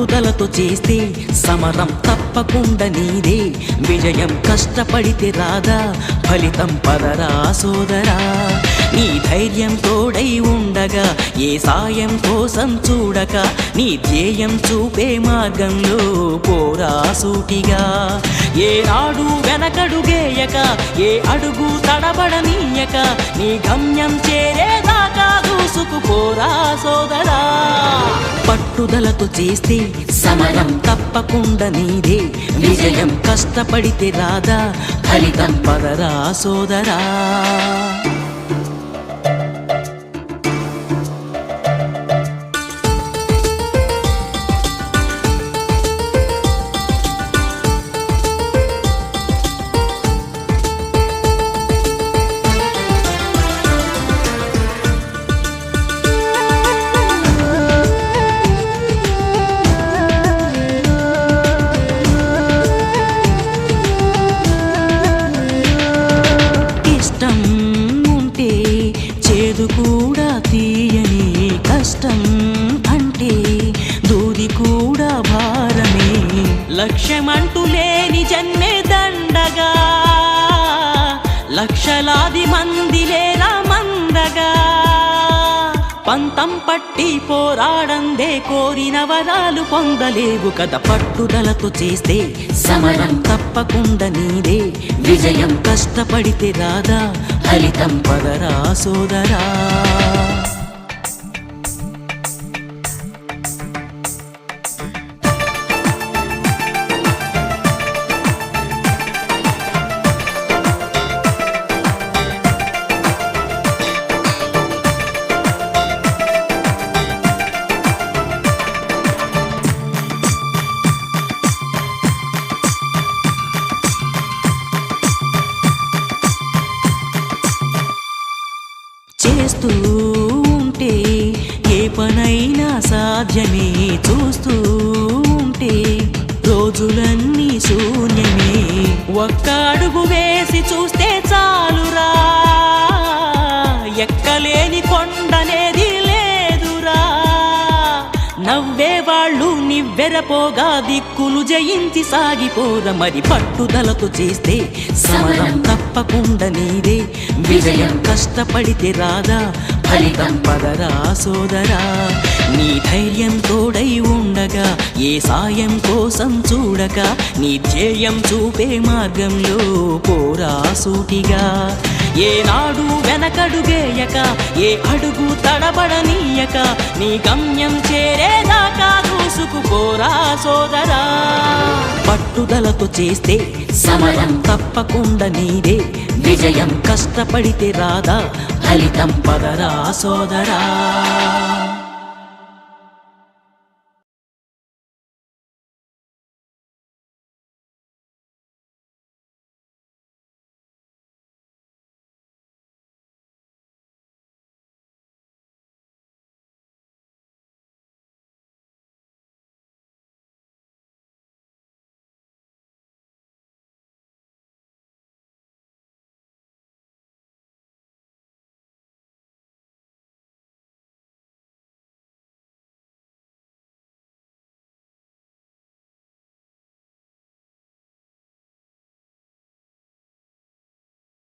పట్టుదలతో చేస్తే సమరం తప్పకుండా నీదే విజయం కష్టపడితే రాదా ఫలితం పదరా సోదరా నీ ధైర్యం తోడై ఉండగా ఏ సాయం కోసం చూడక నీ ధ్యేయం చూపే మార్గంలో పోరా సూటిగా ఏనాడు వెనకడుగేయక ఏ అడుగు తడబడనీయక నీ గమ్యం చేరేదాకా దూసుకుపోరా సోదరా పట్టుదలతో చేస్తే సమరం తప్పకుండా నీదే విజయం కష్టపడితే రాదా ఫలితం పదరా సోదరా కూడా తీయని కష్టం అంటే దూది కూడా భారమే లక్ష్యమంటూ లేని జన్మే దండగా లక్షలాది మంది లేరా మందగా పంతం పట్టి పోరాడందే కోరిన వరాలు పొందలేవు కదా పట్టుదలతో చేస్తే సమరం తప్పకుండా నీదే విజయం కష్టపడితే రాదా ఫలితం పదరా సోదరా చేస్తూ ఉంటే ఏ పనైనా సాధ్యమే చూస్తూ ఉంటే రోజులన్నీ శూన్యమే ఒక్క అడుగు వేసి చూస్తే చాలురా ఎక్కలేని కొండనేది లేదురా నవ్వేవాళ్ళు నివ్వెరపోగా దిక్కులు జయించి సాగిపోర మరి పట్టుదలతో చేస్తే సమరం తప్పకుండా నీదే విజయం కష్టపడితే రాదా ఫలితం పదరా సోదరా నీ ధైర్యం తోడై ఉండగా ఏ సాయం కోసం చూడక నీ ధ్యేయం చూపే మార్గంలో పోరా సూటిగా ఏనాడు వెనకడుగేయక ఏ అడుగు తడబడనీయక నీ గమ్యం చేరేదాకా దూసుకుపోరా సోదరా పట్టుదలతో చేస్తే సమరం తప్పకుండా నీదే విజయం కష్టపడితే రాదా ఫలితం పదరా సోదరా